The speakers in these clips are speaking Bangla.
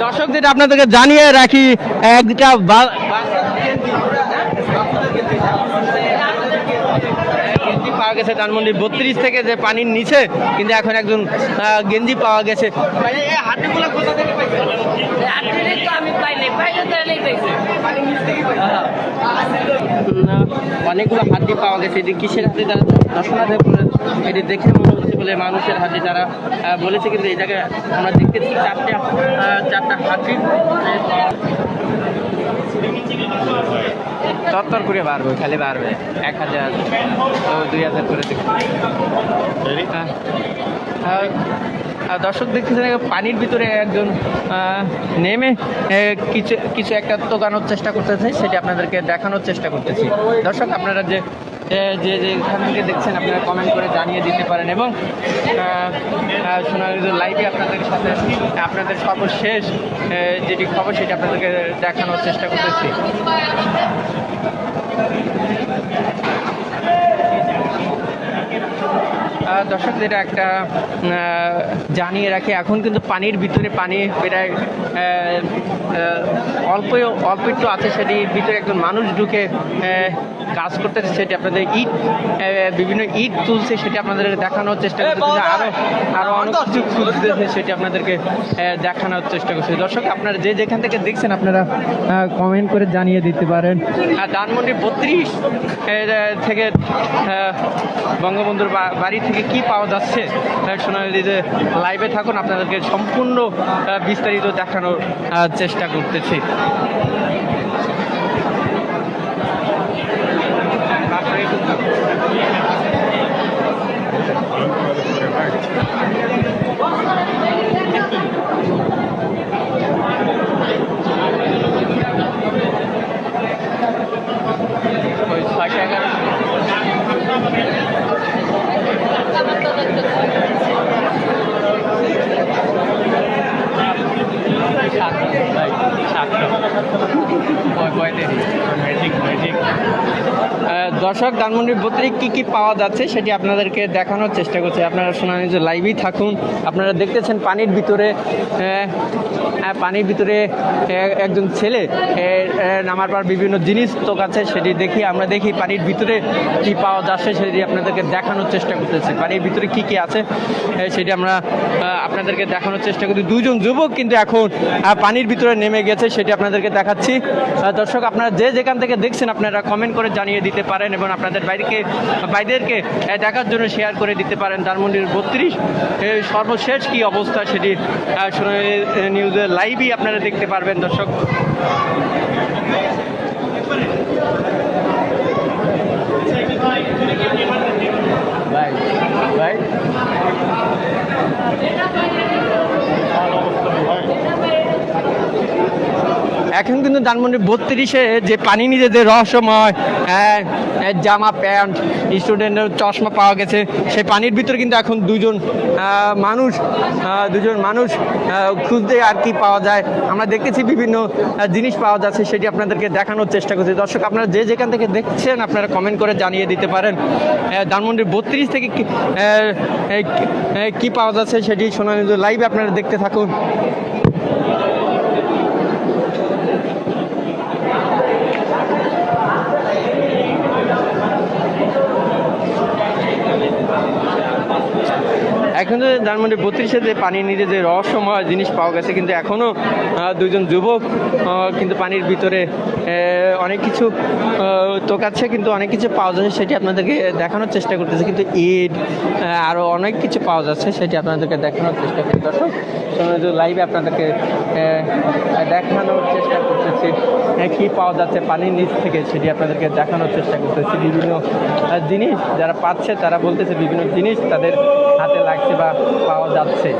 দর্শক যেটা আপনাদেরকে জানিয়ে রাখি, একটা পাওয়া গেছে ধানমন্ডি 32 থেকে, যে পানির নিচে কিন্তু এখন একজন গেঞ্জি পাওয়া গেছে। হাঁটুগুলো কোথা থেকে পাইছেন? অনেকগুলো হাড্ডি পাওয়া গেছে। এটি কিসের হাড্ডি তারা দর্শনার্থী এটি দেখে মনে হচ্ছে বলে মানুষের হাড্ডি তারা বলেছে, কিন্তু এই জায়গায় আমরা দেখতেছি চারটা হাড্ডি তত্তর করে বাড়বে, খালি বাড়বে 1000 2000 করে দর্শক দেখতেছেন পানির ভিতরে একজন নেমে কিছু একটা তোকানোর চেষ্টা করতেছে, সেটা আপনাদেরকে দেখানোর চেষ্টা করতেছি। দর্শক আপনারা যে যেখান থেকে দেখছেন আপনারা কমেন্ট করে জানিয়ে দিতে পারেন, এবং সোনালী লাইভে আপনাদের সাথে আপনাদের সর্বশেষ যেটি খবর সেটা আপনাদেরকে দেখানোর চেষ্টা করতেছি। দর্শকদের একটা জানিয়ে রাখি, এখন কিন্তু পানির ভিতরে পানি প্রায় অল্প একটু আছে, সেটির ভিতরে একজন মানুষ ঢুকে কাজ করতেছে, সেটি আপনাদের বিভিন্ন ইট তুলছে, সেটি আপনাদের দেখানোর চেষ্টা করতেছে। আরো অনেক কিছু তুলতেছে, সেটি আপনাদেরকে দেখানোর চেষ্টা করছে। দর্শক আপনারা যে যেখান থেকে দেখছেন আপনারা কমেন্ট করে জানিয়ে দিতে পারেন। ধানমন্ডি 32 থেকে বঙ্গবন্ধুর বাড়ি থেকে কি পাওয়া যাচ্ছে, সোনালী যে লাইভে থাকুন, আপনাদেরকে সম্পূর্ণ বিস্তারিত দেখানোর চেষ্টা করতেছি। দর্শক ধানমন্ডি 32 কি পাওয়া যাচ্ছে সেটি আপনাদেরকে দেখানোর চেষ্টা করছি। আপনারা সোনালী যে লাইভেই থাকুন। আপনারা দেখতেছেন পানির ভিতরে একজন ছেলে নামার পর বিভিন্ন জিনিস তোকাচ্ছে, সেটি আমরা দেখি পানির ভিতরে কি পাওয়া যাচ্ছে সেটি আপনাদেরকে দেখানোর চেষ্টা করতেছি। পানির ভিতরে কি আছে সেটি আমরা আপনাদেরকে দেখানোর চেষ্টা করি। দুইজন যুবক কিন্তু এখন পানির ভিতরে নেমে গেছে, সেটি আপনাদেরকে দেখাচ্ছি। দর্শক আপনারা যে যেখান থেকে দেখছেন আপনারা কমেন্ট করে জানিয়ে দিতে পারেন, এবং আপনাদের বাইরেকে দেখার জন্য শেয়ার করে দিতে পারেন। ধানমন্ডি 32 সর্বশেষ কি অবস্থা সেটি সোনালী নিউজের লাইভই আপনারা দেখতে পারবেন। দর্শক ভাই এখন কিন্তু ধানমন্ডি 32-এ যে পানি নিচে যে রহস্যময় জামা প্যান্ট স্টুডেন্টের চশমা পাওয়া গেছে, সেই পানির ভিতরে কিন্তু এখন দুজন মানুষ খুঁজতে আর কি পাওয়া যায় আমরা দেখতেছি, বিভিন্ন জিনিস পাওয়া যাচ্ছে, সেটি আপনাদেরকে দেখানোর চেষ্টা করছি। দর্শক আপনারা যে যেখান থেকে দেখছেন আপনারা কমেন্ট করে জানিয়ে দিতে পারেন ধানমন্ডি 32 থেকে কি পাওয়া যাচ্ছে সেটি সোনালী লাইভে আপনারা দেখতে থাকুন। এখন যে ধানমন্ডি 32-এ যে পানির নিচে যে রহস্যময় জিনিস পাওয়া গেছে, কিন্তু এখনও দুজন যুবক কিন্তু পানির ভিতরে অনেক কিছু তোকাচ্ছে, কিন্তু অনেক কিছু পাওয়া যাচ্ছে সেটি আপনাদেরকে দেখানোর চেষ্টা করতেছে। কিন্তু ইট আরও অনেক কিছু পাওয়া যাচ্ছে সেটি আপনাদেরকে দেখানোর চেষ্টা করি। দর্শক লাইভে আপনাদেরকে দেখানোর চেষ্টা করতেছি কী পাওয়া যাচ্ছে পানির নিচ থেকে, সেটি আপনাদেরকে দেখানোর চেষ্টা করতেছি। বিভিন্ন জিনিস যারা পাচ্ছে তারা বলতেছে বিভিন্ন জিনিস তাদের হাতে লাগছে বা পাওয়া যাচ্ছে।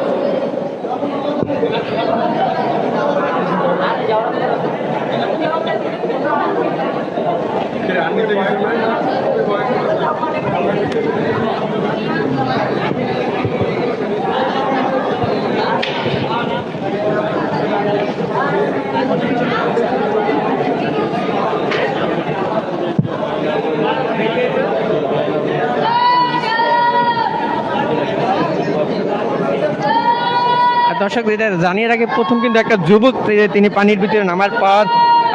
দর্শক এটা জানিয়ে রাখি, প্রথম কিন্তু একটা যুবক তিনি পানির ভিতরে নামার পর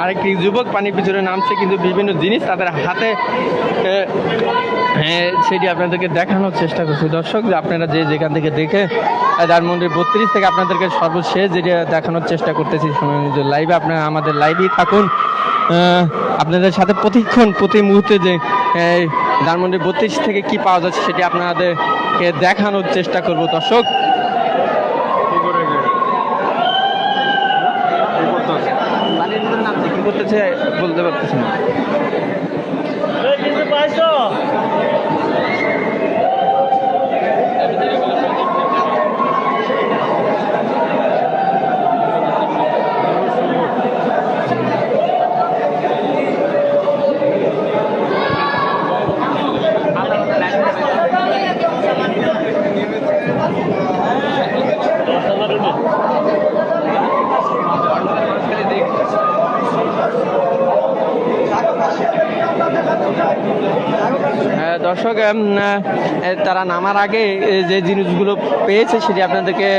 আরেকটি যুবক পানির ভিতরে নামছে, কিন্তু বিভিন্ন জিনিস তাদের হাতে সেটি আপনাদেরকে দেখানোর চেষ্টা করছি। দর্শক যে আপনারা যে যেখান থেকে দেখে ধানমন্ডি 32 থেকে আপনাদেরকে সর্বশেষ যেটা দেখানোর চেষ্টা করতেছি লাইভে, আপনারা আমাদের লাইভেই থাকুন। আপনাদের সাথে প্রতিক্ষণ প্রতি মুহূর্তে যে ধানমন্ডি 32 থেকে কি পাওয়া যাচ্ছে সেটি আপনাদেরকে দেখানোর চেষ্টা করব। দর্শক কি করতেছে বলতে পারতেছি না। দর্শক তারা নামার আগে যে জিনিসগুলো পেয়েছে সেটি আপনাদেরকে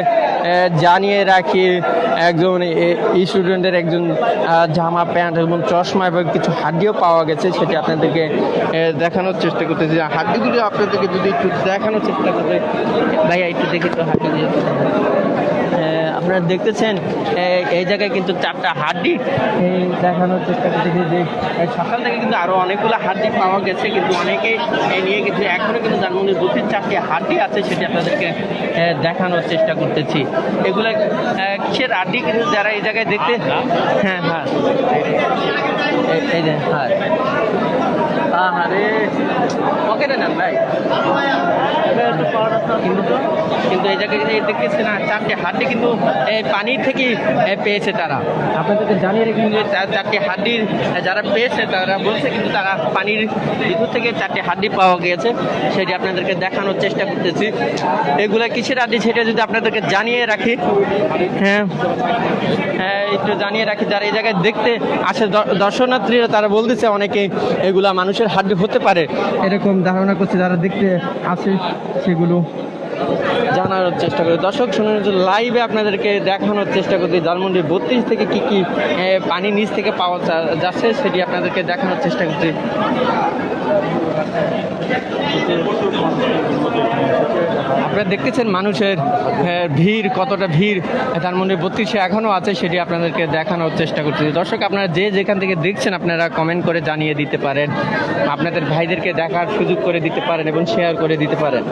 জানিয়ে রাখি। একজন স্টুডেন্টের একজন জামা প্যান্ট এবং চশমা এবং কিছু হাড্ডিও পাওয়া গেছে, সেটি আপনাদেরকে দেখানোর চেষ্টা করতেছি। হাড্ডিগুলো আপনাদেরকে যদি একটু দেখানোর চেষ্টা করতে, ভাইয়া একটু দেখি তো হাড্ডিগুলো। আপনারা দেখতেছেন এই জায়গায় কিন্তু 4টা হাড্ডি দেখানোর চেষ্টা করতেছি। যে সকাল থেকে কিন্তু আরও অনেকগুলো হাড্ডি পাওয়া গেছে, কিন্তু অনেকেই নিয়ে গেছে। এখনও কিন্তু ধানমন্ডি 4টি হাড্ডি আছে, সেটি আপনাদেরকে দেখানোর চেষ্টা করতেছি। এগুলো কিসের হাড্ডি কিন্তু যারা এই জায়গায় দেখতে, হ্যাঁ হ্যাঁ এই যে হ্যাঁ আরে পকেটে নেন ভাই, কিন্তু এই জায়গায় দেখতেছে না 4টি হাড্ডি কিন্তু পানির থেকেই পেয়েছে তারা। আপনাদেরকে জানিয়ে রেখে কিন্তু 4টি হাড্ডি যারা পেয়েছে তারা বলছে কিন্তু তারা পানির ভিতর থেকে 4টি হাড্ডি পাওয়া গিয়েছে, সেটি আপনাদেরকে দেখানোর চেষ্টা করতেছি। এগুলা কিসের হাড্ডি সেটা যদি আপনাদেরকে জানিয়ে রাখি, হ্যাঁ হ্যাঁ একটু জানিয়ে রাখি। যারা এই জায়গায় দেখতে আসে দর্শনার্থীরা তারা বলতেছে অনেকে এগুলা মানুষের হাড্ডি হতে পারে এরকম ধারণা করছে, যারা দেখতে আসে সেগুলো জানার চেষ্টা করি। দর্শক শুনুন, লাইভে আপনাদেরকে দেখানোর চেষ্টা করছি ধানমন্ডি 32 থেকে কি কি পানি নিচ থেকে পাওয়া যাচ্ছে সেটি আপনাদেরকে দেখানোর চেষ্টা করছি। আপনারা দেখতেছেন মানুষের ভিড়, কতটা ভিড় ধানমন্ডি 32-এ এখনও আছে সেটি আপনাদেরকে দেখানোর চেষ্টা করছি। দর্শক আপনারা যে যেখান থেকে দেখছেন আপনারা কমেন্ট করে জানিয়ে দিতে পারেন, আপনাদের ভাইদেরকে দেখার সুযোগ করে দিতে পারেন এবং শেয়ার করে দিতে পারেন।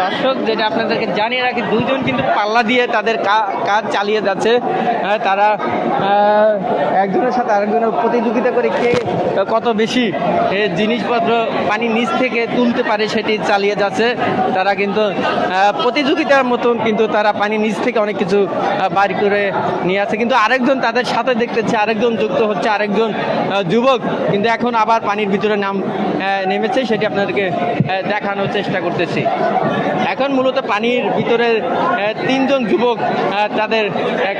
দর্শক যেটা আপনাদেরকে জানিয়ে রাখি, দুইজন কিন্তু পাল্লা দিয়ে তাদের কাজ চালিয়ে যাচ্ছে। তারা একজনের সাথে আরেকজনের প্রতিযোগিতা করে কে কত বেশি জিনিসপত্র পানির নিচ থেকে তুলতে পারে সেটি চালিয়ে যাচ্ছে। তারা কিন্তু প্রতিযোগিতার মতন কিন্তু তারা পানির নিচ থেকে অনেক কিছু বাড়ি করে নিয়ে আসে, কিন্তু আরেকজন তাদের সাথে দেখতেছে, আরেকজন যুক্ত হচ্ছে, আরেকজন যুবক কিন্তু এখন আবার পানির ভিতরে নেমেছে, সেটি আপনাদেরকে দেখানোর চেষ্টা করতেছি। এখন মূলত পানির ভিতরে 3জন যুবক তাদের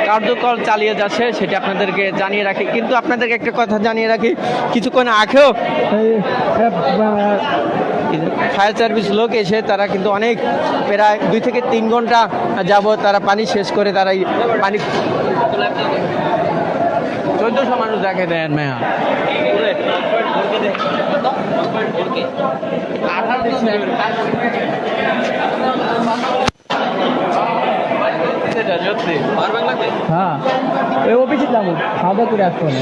কার্যকর চালিয়ে যাচ্ছে, সেটি আপনাদেরকে জানিয়ে রাখি। কিন্তু আপনাদেরকে একটা কথা জানিয়ে রাখি, কিছুক্ষণ আগেও ফায়ার সার্ভিস লোক এসে তারা কিন্তু অনেক প্রায় 2 থেকে 3 ঘন্টা যাবত তারা পানি শেষ করে তারা পানি 1400 মানুষ দেখে দেন মেয়া হ্যাঁ ওই অফিসে যাবো, খাওয়া দাওয়া করে আসতে হবে।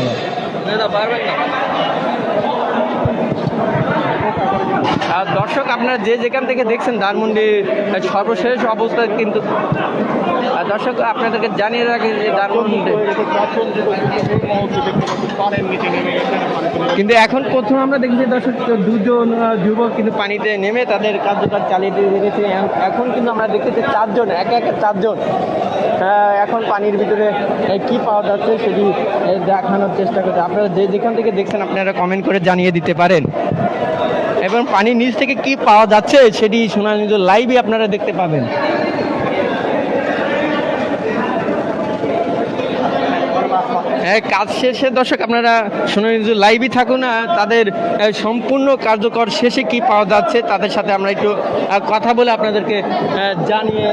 দর্শক আপনারা যে যেখান থেকে দেখছেন ধানমন্ডির সর্বশেষ অবস্থা কিন্তু দর্শক আপনাদেরকে জানিয়ে রাখি যে ধানমন্ডি কিন্তু এখন প্রথম আমরা দেখছি দর্শক দুজন যুবক কিন্তু পানিতে নেমে তাদের কার্যকর চালিয়ে দিয়ে রেখেছে। এখন কিন্তু আমরা দেখতেছি চারজন একে একে চারজন এখন পানির ভিতরে কি পাওয়া যাচ্ছে সেটি দেখানোর চেষ্টা করছে। আপনারা যে যেখান থেকে দেখছেন আপনারা কমেন্ট করে জানিয়ে দিতে পারেন এবং পানির নিচ থেকে কি পাওয়া যাচ্ছে সেটি সোনালী নিউজ লাইভে আপনারা দেখতে পাবেন। কাজ শেষে দর্শক আপনারা সোনালী নিউজ লাইভে থাকুন। তাদের সম্পূর্ণ কার্যকর শেষে কি পাওয়া যাচ্ছে তাদের সাথে আমরা একটু কথা বলে আপনাদেরকে জানিয়ে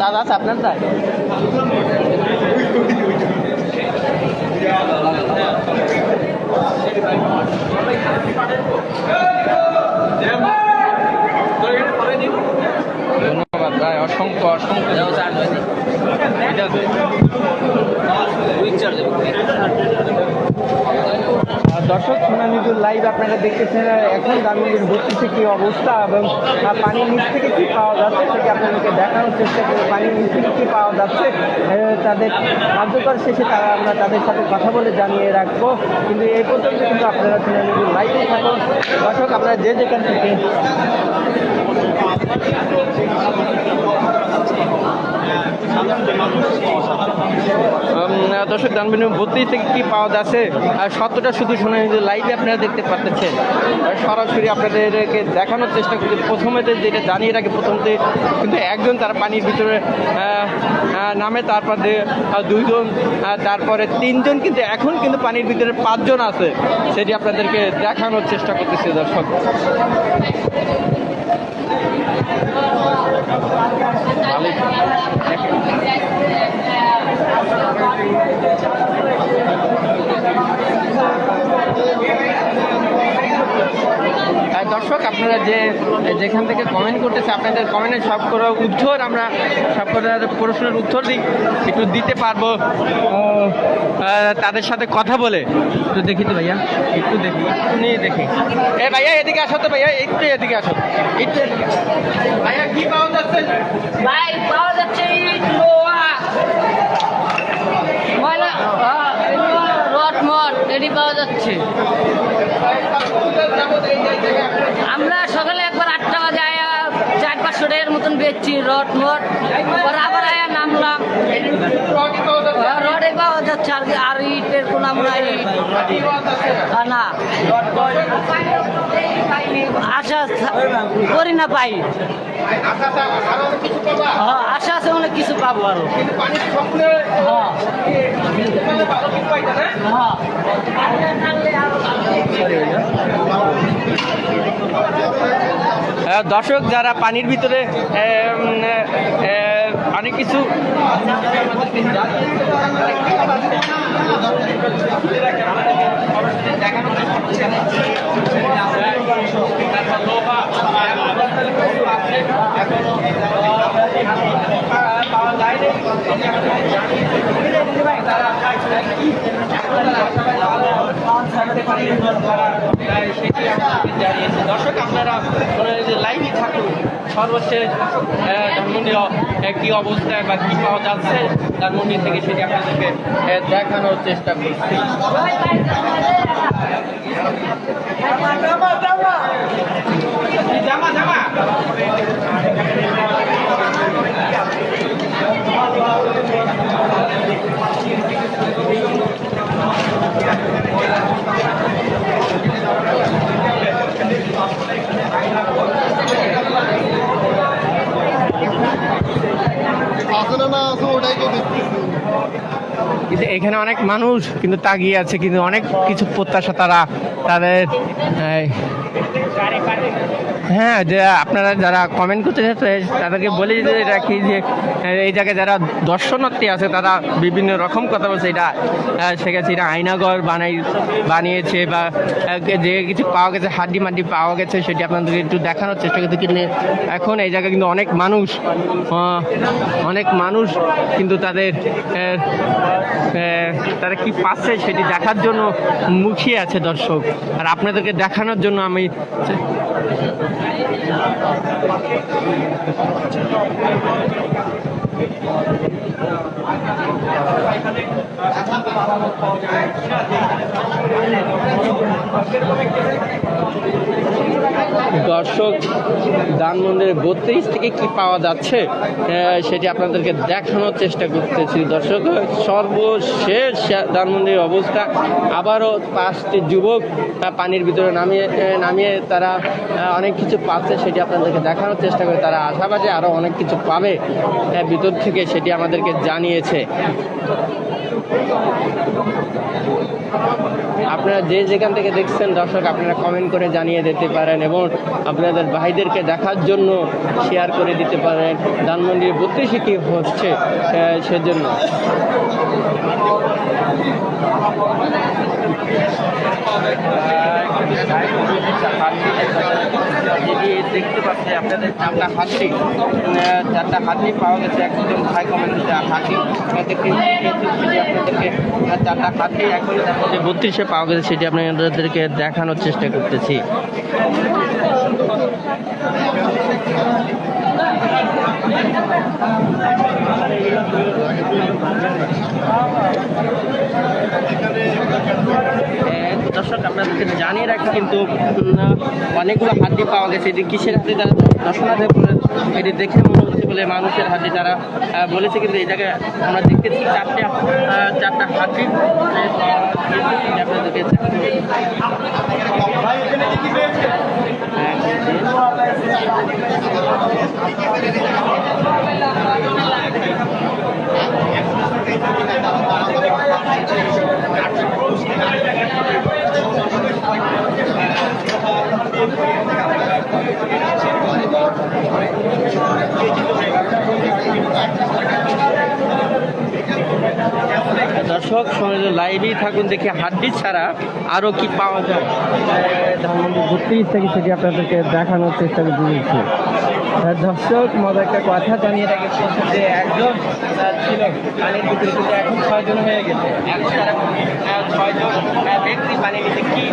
দাদা আপনার তাই ধন্যবাদ ভাই, অসংখ্য অসংখ্য দর্শক সোনালী নিউজ লাইভ আপনারা দেখতেছেন। এখন ধানমন্ডির বত্রিশে কী অবস্থা এবং পানির নিচ থেকে কী পাওয়া যাচ্ছে সেটি আপনাদেরকে দেখানোর চেষ্টা করি। পানির নিচ থেকে কী পাওয়া যাচ্ছে তাদের কার্যকর শেষে আমরা তাদের সাথে কথা বলে জানিয়ে রাখবো। কিন্তু এই পর্যন্ত কিন্তু আপনারা সোনালী নিউজ লাইভে থাকুন। দর্শক আপনারা যে যেখান থেকে দর্শক ধানমন্ডি 32 থেকে কি পাওয়া যাচ্ছে আর সত্যটা শুধু সোনালী নিউজ লাইভে আপনারা দেখতে পাচ্ছেন। সরাসরি আপনাদেরকে দেখানোর চেষ্টা করছি। প্রথমে যেটা জানিয়ে রাখি, প্রথমতে কিন্তু একজন তার পানির ভিতরে নামে, তারপরে দুইজন, তারপরে তিনজন, কিন্তু এখন কিন্তু পানির ভিতরে 5 জন আছে, সেটি আপনাদেরকে দেখানোর চেষ্টা করতেছি দর্শক। দর্শক আপনারা যেখান থেকে কমেন্ট করতেছে আপনাদের কমেন্টের সব করার উত্তর আমরা সব করার প্রশ্নের উত্তর একটু দিতে পারবো তাদের সাথে কথা বলে। একটু দেখি তো ভাইয়া, একটু দেখি, দেখি। ভাইয়া এদিকে আসো তো, ভাইয়া একটু এদিকে আসো, একটু ভাইয়া কি পাওয়া যাচ্ছে? ভাই পাওয়া যাচ্ছে রড পাওয়া যাচ্ছে। আমরা সকালে একবার 8টা বাজে আয়া 400-500 টাকার মতন বেচছি রড মট, আবার আয়া নামলাম রডে পাওয়া যাচ্ছে। আর ইটের কোন আমরা না আশা করি না, পাই আশা আছে অনেক কিছু পাবো আরো। দর্শক যারা পানির ভিতরে অনেক কিছু পাওয়া যায় দর্শক আপনারা লাইভে থাকুন। সর্বশেষ ধানমন্ডি কি অবস্থায় বা কি পাওয়া যাচ্ছে ধানমন্ডি থেকে সেটি আপনাদেরকে দেখানোর চেষ্টা করছি। জামা জামা এখানে অনেক মানুষ কিন্তু তাকিয়ে আছে, কিন্তু অনেক কিছু প্রত্যাশা তাদের হ্যাঁ, যে আপনারা যারা কমেন্ট করতে চাচ্ছে তাদেরকে বলে দিতে রাখি যে এই জায়গায় যারা দর্শনার্থী আছে তারা বিভিন্ন রকম কথা বলছে, এটা সেখানে এটা আয়নাঘর বানিয়েছে বা যে কিছু পাওয়া গেছে, হাড্ডি মাড্ডি পাওয়া গেছে, সেটি আপনাদেরকে একটু দেখানোর চেষ্টা করতে। কিন্তু এখন এই জায়গায় কিন্তু অনেক মানুষ কিন্তু তারা কি পাচ্ছে সেটি দেখার জন্য মুখিয়ে আছে দর্শক। আর আপনাদেরকে দেখানোর জন্য আমি দর্শক ধানমন্ডির 32 থেকে কি পাওয়া যাচ্ছে সেটি আপনাদেরকে দেখানোর চেষ্টা করতেছি। দর্শক, সর্বশেষ ধানমন্ডির অবস্থা, আবারও 5টি যুবক পানির ভিতরে নামিয়ে তারা অনেক কিছু পাচ্ছে, সেটি আপনাদেরকে দেখানোর চেষ্টা করে। তারা আশাবাদী আরও অনেক কিছু পাবে ভিতর থেকে, সেটি আমাদেরকে জানিয়েছে। আপনারা যে যেখান থেকে দেখছেন দর্শক, আপনারা কমেন্ট করে জানিয়ে দিতে পারেন এবং আপনাদের ভাইদেরকে দেখার জন্য শেয়ার করে দিতে পারেন ধানমন্ডির 32 কি হচ্ছে সেজন্য। দেখতে পাচ্ছি আপনাদের 4টা হাড্ডি পাওয়া গেছে। একদম ভাই কমেন্ট হাড্ডি আপনাদেরকে 4টা হাড্ডি এখন 32-এ পাওয়া গেছে, সেটি আপনাদেরকে দেখানোর চেষ্টা করতেছি। দর্শক, আপনাদেরকে জানিয়ে রাখি কিন্তু অনেকগুলো হাড্ডি পাওয়া গেছে। এটি কিসের হাড্ডি তারা দর্শনার্থী বলে এটি দেখে মনে হচ্ছে বলে মানুষের হাড্ডি তারা বলেছে। কিন্তু এই জায়গায় আমরা দেখতেছি 4টা হাড্ডি আপনাদেরকে দর্শক লাইভেই থাকুন, দেখে হাড্ডি ছাড়া আরও কি পাওয়া যায় ধানমন্ডি 32 থেকে সেটি আপনাদেরকে দেখানোর চেষ্টা করছি। দর্শক, মজা একটা কথা জানিয়ে রাখি, যে একজন ছিল পানির ভিতরে, কিন্তু এখন 6 জন হয়ে গেছে। এখন তারা 6 জন ব্যক্তি পানির ভিতরে কি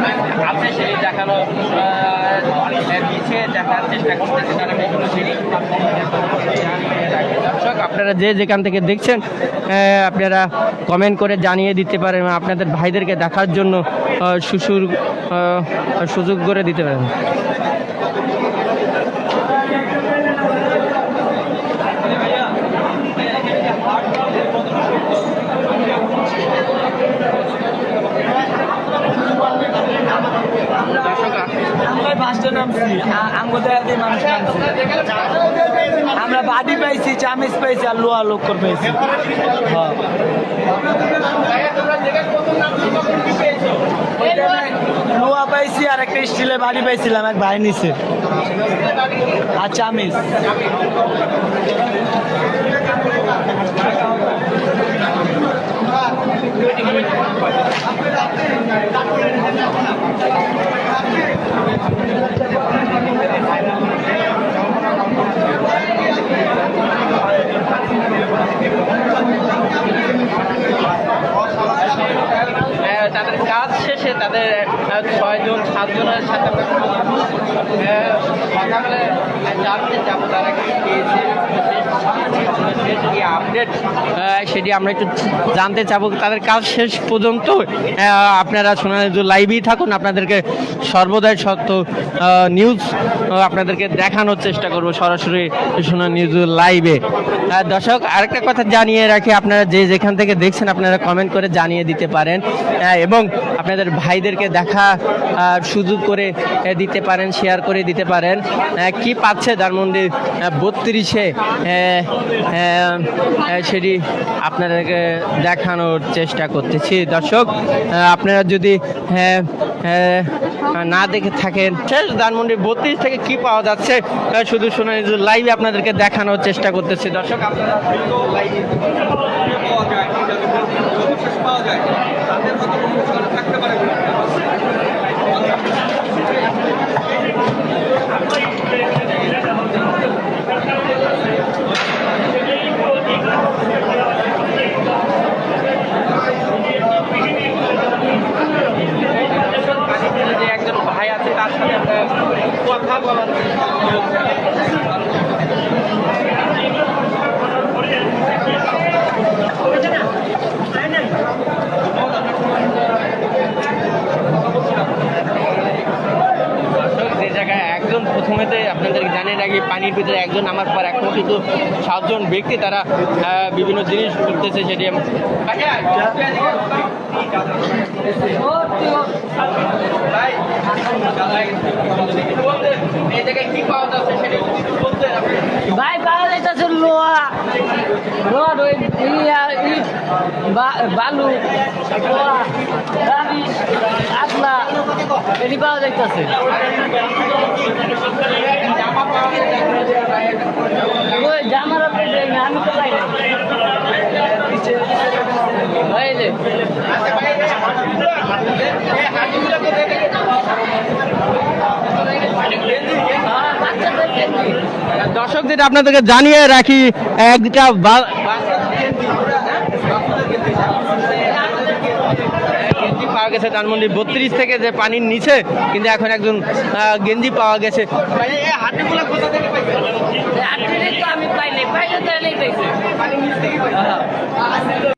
আছে সেটি দেখানো পিছিয়ে দেখার চেষ্টা করতেছে তারা বিভিন্ন জিনিস। দর্শক, আপনারা যে যেখান থেকে দেখছেন আপনারা কমেন্ট করে জানিয়ে দিতে পারেন, আপনাদের ভাইদেরকে দেখার জন্য সুযোগ করে দিতে পারেন। আমরা বাড়ি পাইছি, চামিচ পাইছি আর লোহা লোকর পাইছি। লোহা পাইছি আর একটা স্টিলের বাড়ি পাইছিলাম এক ভাই নিচে, আর চামিচ। তাদের কাজ শেষে তাদের 6 জন 7 জনের সাথে কথা বলে জানতে চাবো তারা কি পেয়েছে, আপডেট সেটি আমরা একটু জানতে চাবো। তাদের কাজ শেষ পর্যন্ত আপনারা লাইভেই থাকুন, আপনাদেরকে সর্বদাই সত্য নিউজ আপনাদেরকে দেখানোর চেষ্টা করবো সরাসরি সোনা নিউজ লাইভে। দর্শক, আরেকটা কথা জানিয়ে রাখি, আপনারা যে যেখান থেকে দেখছেন আপনারা কমেন্ট করে জানিয়ে দিতে পারেন এবং আপনাদের ভাইদেরকে দেখা সুযোগ করে দিতে পারেন, শেয়ার করে দিতে পারেন কি পাচ্ছে যাচ্ছে ধানমন্ডির 32-এ সেটি আপনাদেরকে দেখানোর চেষ্টা করতেছি দর্শক। আপনারা যদি না দেখে থাকেন ধানমন্ডির 32 থেকে কি পাওয়া যাচ্ছে শুধু শুনে লাইভে আপনাদেরকে দেখানোর চেষ্টা করতেছি দর্শক। আপনারা যে একজন ভাই আছে তার সাথে আমরা কথা বলার যে জায়গায় একজন প্রথমেতে আপনাদেরকে জানিয়ে রাখি পানির ভিতরে একজন নামার পর এখন কিন্তু 7 জন ব্যক্তি তারা বিভিন্ন জিনিস করতেছে সেটি এই জায়গায় কি পাওয়া যাচ্ছে সেটা বলতে ভাই পাওয়া যাইতেছে লোহা রড ওই বালু লোহা রাবিশ আসলা এটি পাওয়া যাইতেছে ওই জামার আপনি আমি তো পাই না ভাই যে দর্শক যেটা আপনাদেরকে জানিয়ে রাখি একটা গেঞ্জি পাওয়া গেছে ধানমন্ডি 32 থেকে যে পানির নিচে কিন্তু এখন একজন গেঞ্জি পাওয়া গেছে। হাটটি